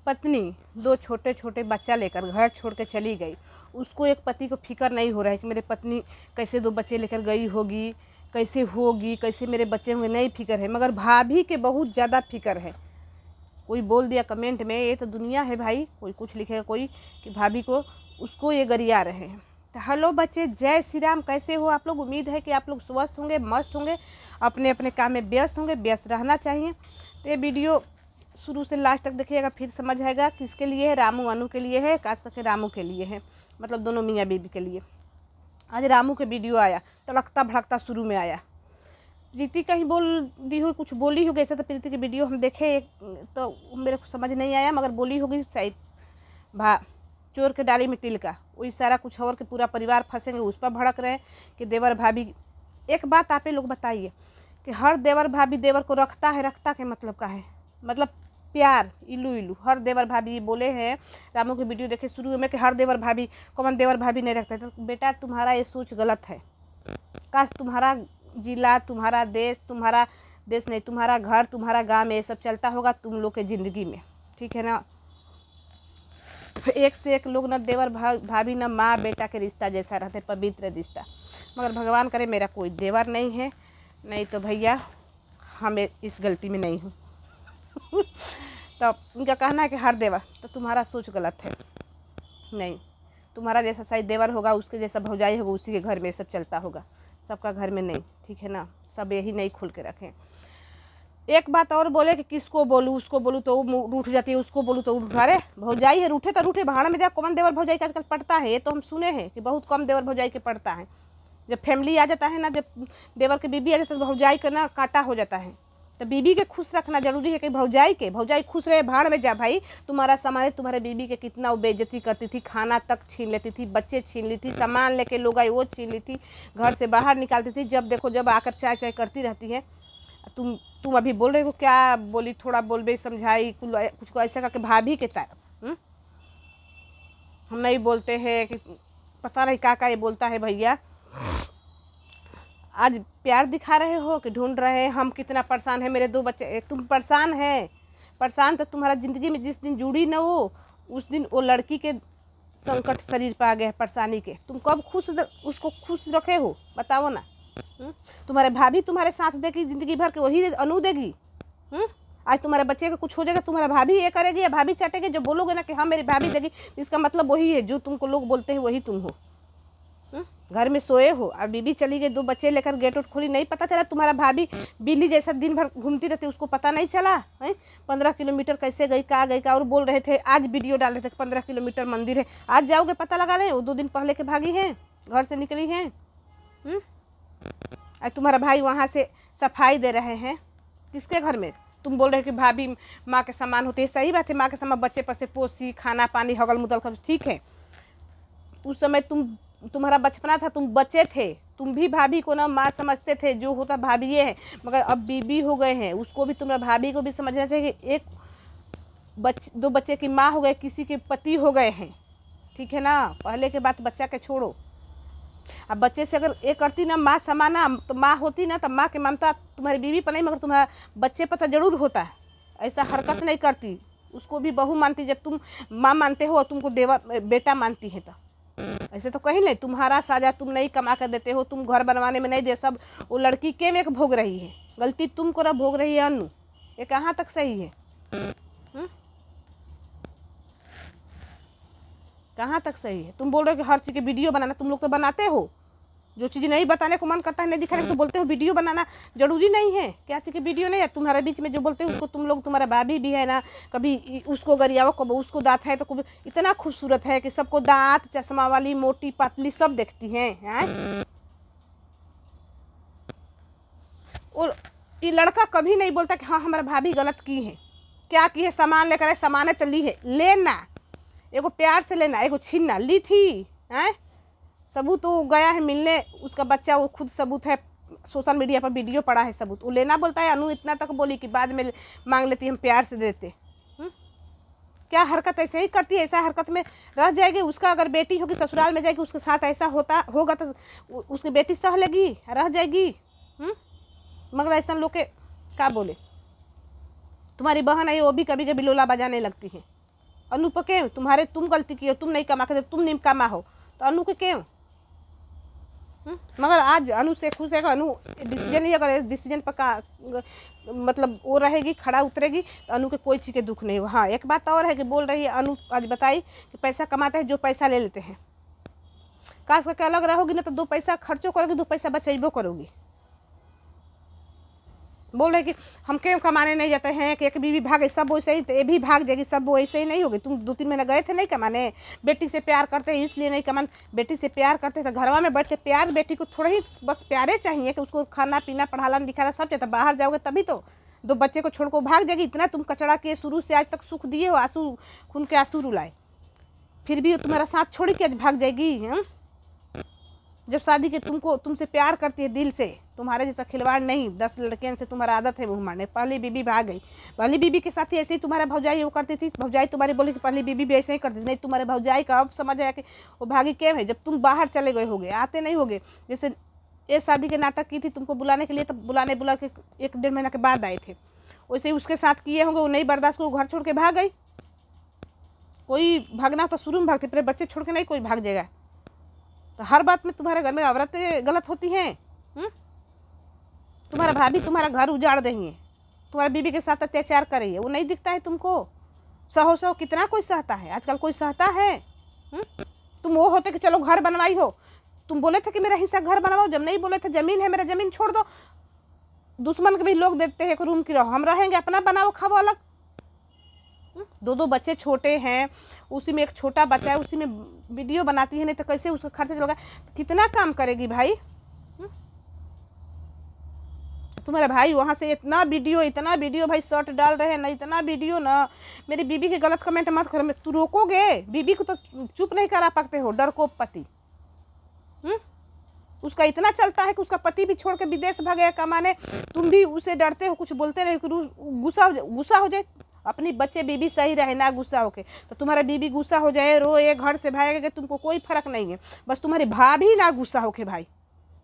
पत्नी 2 छोटे छोटे बच्चा लेकर घर छोड़ के चली गई, उसको एक पति को फिक्र नहीं हो रहा है कि मेरे पत्नी कैसे 2 बच्चे लेकर गई होगी, कैसे होगी, कैसे मेरे बच्चे होंगे, नहीं फिक्र है। मगर भाभी के बहुत ज़्यादा फिक्र है। कोई बोल दिया कमेंट में, ये तो दुनिया है भाई, कोई कुछ लिखेगा कोई कि भाभी को उसको ये गरिया रहे हैं। तो हेलो बच्चे, जय श्री राम, कैसे हो आप लोग? उम्मीद है कि आप लोग स्वस्थ होंगे, मस्त होंगे, अपने अपने काम में व्यस्त होंगे, व्यस्त रहना चाहिए। तो ये वीडियो शुरू से लास्ट तक देखिएगा, फिर समझ आएगा किसके लिए है। रामू अनु के लिए है, खास करके रामू के लिए है, मतलब दोनों मियाँ बीबी के लिए। आज रामू के वीडियो आया, तड़कता भड़कता शुरू में आया। प्रीति कहीं बोल दी हुई, कुछ बोली होगी ऐसा। तो प्रीति की वीडियो हम देखे तो मेरे को समझ नहीं आया, मगर बोली होगी शायद चोर के डाली में तिल का, वही सारा कुछ और के पूरा परिवार फंसेंगे, उस पर भड़क रहे कि देवर भाभी। एक बात आप लोग बताइए कि हर देवर भाभी देवर को रखता है, रखता के मतलब का है, मतलब प्यार, इलू इलू। हर देवर भाभी बोले हैं, रामू की वीडियो देखे शुरू में कि हर देवर भाभी, कौन देवर भाभी नहीं रखता है। तो बेटा तुम्हारा ये सोच गलत है। काश तुम्हारा जिला, तुम्हारा देश नहीं, तुम्हारा घर, तुम्हारा गांव में ये सब चलता होगा तुम लोग के ज़िंदगी में, ठीक है ना। एक से एक लोग न देवर भाभी न माँ बेटा के रिश्ता जैसा रहते, पवित्र रिश्ता। मगर भगवान करे मेरा कोई देवर नहीं है, नहीं तो भैया हमें इस गलती में नहीं हूँ। तो उनका कहना है कि हर देवर, तो तुम्हारा सोच गलत है। नहीं, तुम्हारा जैसा शायद देवर होगा, उसके जैसा भौजाई होगा, उसी के घर में सब चलता होगा, सबका घर में नहीं, ठीक है ना। सब यही नहीं खुल के रखें। एक बात और बोले कि किसको बोलूँ, उसको बोलूँ तो वो रूठ जाती है, उसको बोलूँ तो उठ। अरे भौजाई है, रूठे तो रूठे, भाड़ में जा। कौन देवर भौजाई का आजकल पड़ता है? ये तो हम सुने हैं कि बहुत कम देवर भौजाई के पड़ता है। जब फैमिली आ जाता है ना, जब देवर के बीबी आ जाता है तो भौजाई का ना कांटा हो जाता है। तो बीबी के खुश रखना जरूरी है कि भौजाई खुश रहे, भाड़ में जा भाई। तुम्हारा सामान, तुम्हारे बीबी के कितना वो बेइज्जती करती थी, खाना तक छीन लेती थी, बच्चे छीन ली थी, सामान लेके लोग आए वो छीन ली थी, घर से बाहर निकालती थी। जब देखो जब आकर चाय चाय करती रहती है। तुम अभी बोल रहे हो, क्या बोली, थोड़ा बोल बे समझाई कुछ को ऐसा करके भाभी के तरफ। हम नहीं बोलते हैं कि पता नहीं क्या ये बोलता है भैया। आज प्यार दिखा रहे हो कि ढूंढ रहे हैं हम कितना परेशान है, मेरे 2 बच्चे। तुम परेशान है, परेशान तो तुम्हारा ज़िंदगी में जिस दिन जुड़ी ना वो, उस दिन वो लड़की के संकट शरीर पर आ गया, परेशानी के। तुम कब उसको खुश रखे हो, बताओ ना। तुम्हारे भाभी तुम्हारे साथ देगी ज़िंदगी भर के, वही अनु देगी। आज तुम्हारे बच्चे का कुछ हो जाएगा, तुम्हारा भाभी ये करेगी या भाभी चाटेगी। जो बोलोगे ना कि हाँ मेरी भाभी देगी, इसका मतलब वही है जो तुमको लोग बोलते हैं, वही तुम हो। घर में सोए हो, अब बीबी चली गई, 2 बच्चे लेकर गेट उट खोली, नहीं पता चला तुम्हारा भाभी बिल्ली जैसा दिन भर घूमती रहती, उसको पता नहीं चला है। 15 किलोमीटर कैसे गई, कहाँ गई का। और बोल रहे थे, आज वीडियो डाल रहे थे 15 किलोमीटर मंदिर है, आज जाओगे पता लगा लें। वो 2 दिन पहले के भागी हैं, घर से निकली हैं। और तुम्हारा भाई वहाँ से सफाई दे रहे हैं, किसके घर में? तुम बोल रहे हो कि भाभी माँ के समान होती है, सही बात है, माँ के समान बच्चे पर से पोसी, खाना पानी हगल मुदल कर, ठीक है। उस समय तुम्हारा बचपना था, तुम बच्चे थे, तुम भी भाभी को ना माँ समझते थे, जो होता भाभी ये है। मगर अब बीबी हो गए हैं, उसको भी तुम्हारा भाभी को भी समझना चाहिए कि एक 2 बच्चे की माँ हो गए, किसी के पति हो गए हैं, ठीक है ना। पहले के बात बच्चा के छोड़ो। अब बच्चे से अगर ये करती ना माँ समाना, तो माँ होती ना, तो माँ की ममता तुम्हारी बीवी पर नहीं मगर तुम्हारा बच्चे पर तो जरूर होता है। ऐसा हरकत नहीं करती, उसको भी बहू मानती। जब तुम माँ मानते हो और तुमको देवर बेटा मानती है, तो ऐसे तो कहीं नहीं। तुम्हारा साजा तुम नहीं कमा कर देते हो, तुम घर बनवाने में नहीं दे, सब वो लड़की के में भोग रही है। गलती तुमको ना भोग रही है अनु, ये कहाँ तक सही है? कहाँ तक सही है? तुम बोल रहे हो कि हर चीज़ की वीडियो बनाना, तुम लोग तो बनाते हो। जो चीज़ नहीं बताने को मन करता है, नहीं दिखाने को, तो बोलते हो वीडियो बनाना जरूरी नहीं है। क्या चीज़ की वीडियो नहीं है? तुम्हारे बीच में जो बोलते हो उसको तुम लोग, तुम्हारा भाभी भी है ना, कभी उसको गरियाओ, कभी उसको दांत है, तो कभी इतना खूबसूरत है कि सबको दांत, चश्मा वाली, मोटी पतली सब देखती हैं। और ये लड़का कभी नहीं बोलता कि हाँ हमारा भाभी गलत की है। क्या की है? सामान लेकर आए, सामान तो ली है, लेना एगो प्यार से लेना, एगो छीनना, ली थी हैं। सबूत वो गया है मिलने, उसका बच्चा, वो खुद सबूत है, सोशल मीडिया पर वीडियो पड़ा है, सबूत वो लेना बोलता है। अनु इतना तक बोली कि बाद में मांग लेती, हम प्यार से देते। क्या हरकत ऐसे ही करती है? ऐसा हरकत में रह जाएगी। उसका अगर बेटी होगी ससुराल में जाएगी, उसके साथ ऐसा होगा तो उसकी बेटी सह लेगी, रह जाएगी। मगर ऐसा लोग के क्या बोले। तुम्हारी बहन है, वो भी कभी कभी लोला बजाने लगती है। अनु पर क्यों? तुम गलती की हो, तुम नहीं कमा के, तुम नहीं कमा हो तो अनु के क्यों? मगर आज अनु से खुश है कि अनु डिसीजन ही अगर डिसीजन पर का मतलब वो रहेगी, खड़ा उतरेगी तो अनु के कोई चीज़ के दुख नहीं हो। हाँ, एक बात और है कि बोल रही है अनु आज बताई कि पैसा कमाते हैं जो पैसा ले लेते हैं, काश करके अलग रहोगी ना तो 2 पैसा खर्चो करोगी, 2 पैसा बचाइबो करोगी। बोल रहे कि हम क्यों कमाने नहीं जाते हैं कि एक बीवी भागे, सब वैसे ही, तो ये भी भाग जाएगी, सब वैसे ही नहीं होगी। तुम 2-3 महीने गए थे नहीं कमाने, बेटी से प्यार करते हैं इसलिए नहीं कमान, बेटी से प्यार करते तो घरवा में बैठ के प्यार, बेटी को थोड़ा ही बस प्यारे चाहिए कि उसको खाना पीना पढ़ाना लिखाना सब चाहिए। बाहर जाओगे तभी तो 2 बच्चे को छोड़ को भाग जाएगी। इतना तुम कचड़ा किए, शुरू से आज तक सुख दिए हो, आंसू खून के आंसू रुलाए, फिर भी तुम्हारा साथ छोड़ के आज भाग जाएगी। जब शादी के तुमसे प्यार करती है दिल से, तुम्हारे जैसा खिलवाड़ नहीं, 10 लड़कियों से तुम्हारा आदत है मुँह मारने। पहली बीबी भाग गई, पहली बीबी के साथ ही ऐसे ही तुम्हारा भौजाई वो करती थी, भौजाई तुम्हारी बोली कि पहली बीबी भी ऐसे ही करती थी। नहीं, तुम्हारे भौजाई का अब समझ आया कि वो भागी क्यों है। जब तुम बाहर चले गए होगे, आते नहीं होगे, जैसे ये शादी के नाटक की थी तुमको बुलाने के लिए, तब बुला के 1-1.5 महीना के बाद आए थे, वैसे ही उसके साथ किए होंगे। वो नहीं बर्दाश्त को घर छोड़ के भाग गई। कोई भागना तो शुरू में भागते, फिर बच्चे छोड़ के नहीं कोई भाग जाएगा। तो हर बात में तुम्हारे घर में औरतें गलत होती हैं। तुम्हारा भाभी तुम्हारा घर उजाड़ रही है, तुम्हारा बीबी के साथ अत्याचार कर रही है, वो नहीं दिखता है तुमको? सहो कितना कोई सहता है, आजकल कोई सहता है? तुम वो होते कि चलो घर बनवाई हो, तुम बोले थे कि मेरा हिस्सा घर बनवाओ, जब नहीं बोले थे जमीन है मेरा जमीन छोड़ दो। दुश्मन के भी लोग देते हैं रूम की रहो, हम रहेंगे अपना बनाओ खाओ अलग। 2 बच्चे छोटे हैं, उसी में एक छोटा बच्चा है, उसी में वीडियो बनाती है, नहीं तो कैसे उसका खर्चा चलेगा? कितना काम करेगी भाई? तुम्हारे भाई वहाँ से इतना वीडियो भाई शर्ट डाल रहे हैं ना, इतना वीडियो ना। मेरी बीबी के गलत कमेंट मत करो, तू रोकोगे? बीबी को तो चुप नहीं करा पाते हो, डर को पति। उसका इतना चलता है कि उसका पति भी छोड़ के विदेश भागे कमाने, तुम भी उसे डरते हो, कुछ बोलते नहीं, गुस्सा हो जाए। अपनी बच्चे बीबी सही रहे ना गुस्सा होके, तो तुम्हारा बीबी गुस्सा हो जाए, रोए, घर से भागेगा, तुमको कोई फर्क नहीं है। बस तुम्हारी भाभी ना गुस्सा होके भाई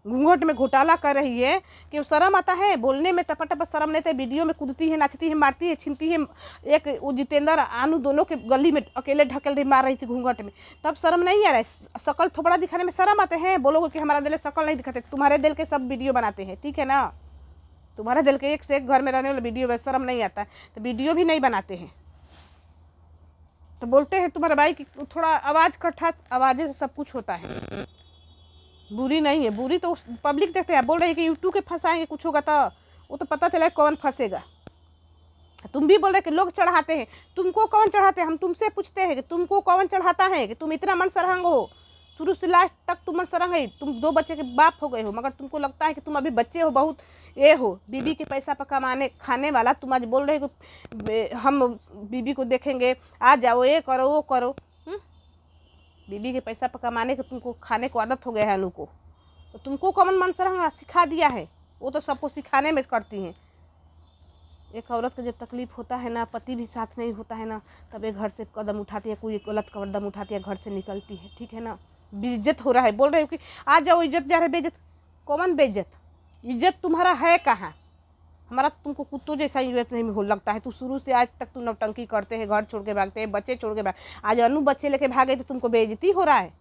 घूंघट में घोटाला कर रही है कि शर्म आता है बोलने में? टपा शर्म नहीं, तो वीडियो में कूदती है, नाचती है, मारती है, छीनती है। एक वो जितेंद्र आनू दोनों के गली में अकेले ढकेल रही, मार रही थी घूंघट में, तब शर्म नहीं आ रहा है? शकल थोड़ा दिखाने में शर्म आते हैं? बोलोगे कि हमारा दिल शकल नहीं दिखाते, तुम्हारे दिल के सब वीडियो बनाते हैं, ठीक है ना? तुम्हारे दिल के एक से एक घर में रहने वाले वीडियो में शर्म नहीं आता है तो वीडियो भी नहीं बनाते हैं। तो बोलते हैं तुम्हारे भाई की थोड़ा आवाज़ कट्ठा, आवाज़ें से सब कुछ होता है। बुरी नहीं है, बुरी तो पब्लिक देखते हैं। बोल रही है कि यूट्यूब के फंसाएंगे, कुछ होगा तो वो तो पता चला कौन फंसेगा। तुम भी बोल रहे कि लोग चढ़ाते हैं, तुमको कौन चढ़ाते हैं? हम तुमसे पूछते हैं कि तुमको कौन चढ़ाता है कि तुम इतना मन सरहंग हो? शुरू से लास्ट तक तुम मन सरहंग है, तुम 2 बच्चे के बाप हो गए हो, मगर तुमको लगता है कि तुम अभी बच्चे हो, बहुत ये हो, बीबी के पैसा पर कमाने खाने वाला। तुम आज बोल रहे हो कि हम बीबी को देखेंगे, आ जाओ, ये करो वो करो। बीबी के पैसा पर कमाने के तुमको खाने को आदत हो गया है अनु को, तो तुमको कौन मन सरहंग सिखा दिया है? वो तो सबको सिखाने में करती हैं। एक औरत को जब तकलीफ होता है ना, पति भी साथ नहीं होता है ना, तब एक घर से कदम उठाती है, कोई गलत कदम उठाती है, घर से निकलती है, ठीक है ना? बेइज्जत हो रहा है, बोल रहे हो कि आ जाओ, इज्जत जा रहा है। बेइज्जत कौन? बेइज्जत इज्जत तुम्हारा है कहाँ? हमारा तो तुमको कुत्तों जैसा इज्जत नहीं हो लगता है। तू शुरू से आज तक तुम नौटंकी करते हैं, घर छोड़ के भागते हैं, बच्चे छोड़ के भाग, आज अनु बच्चे लेके भागे तो तुमको बेइज्जती हो रहा है।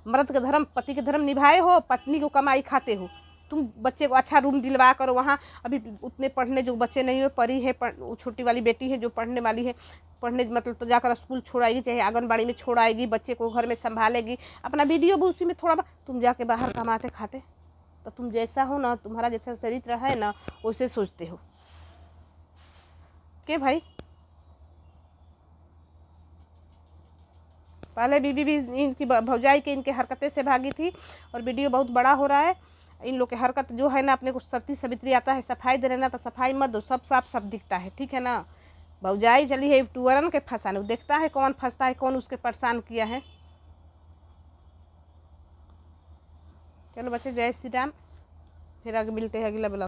मर्द का धर्म, पति के धर्म निभाए हो, पत्नी को कमाई खाते हो। तुम बच्चे को अच्छा रूम दिलवा करो, वहाँ अभी उतने पढ़ने जो बच्चे नहीं हो, परी है, वो छोटी वाली बेटी है जो पढ़ने वाली है, पढ़ने मतलब तो जाकर स्कूल छोड़ाएगी, चाहे आंगनबाड़ी में छोड़ाएगी, बच्चे को घर में संभालेगी, अपना वीडियो भी उसी में थोड़ा। तुम जाके बाहर कमाते खाते, तो तुम जैसा हो ना, तुम्हारा जैसा चरित्र है ना, वैसे सोचते हो के भाई? पहले बीबी भी इनकी भौजाई के इनके हरकतें से भागी थी, और वीडियो बहुत बड़ा हो रहा है। इन लोग के हरकत जो है ना, अपने को सती सावित्री आता है सफाई देने ना, तो सफाई मत दो, सब साफ सब दिखता है, ठीक है ना? भौजाई चली है यूट्यूबरन के फंसाने, वो देखता है कौन फंसता है, कौन उसके परेशान किया है। चलो बच्चे, जय श्री राम, फिर आगे मिलते हैं अगला ब्लॉग।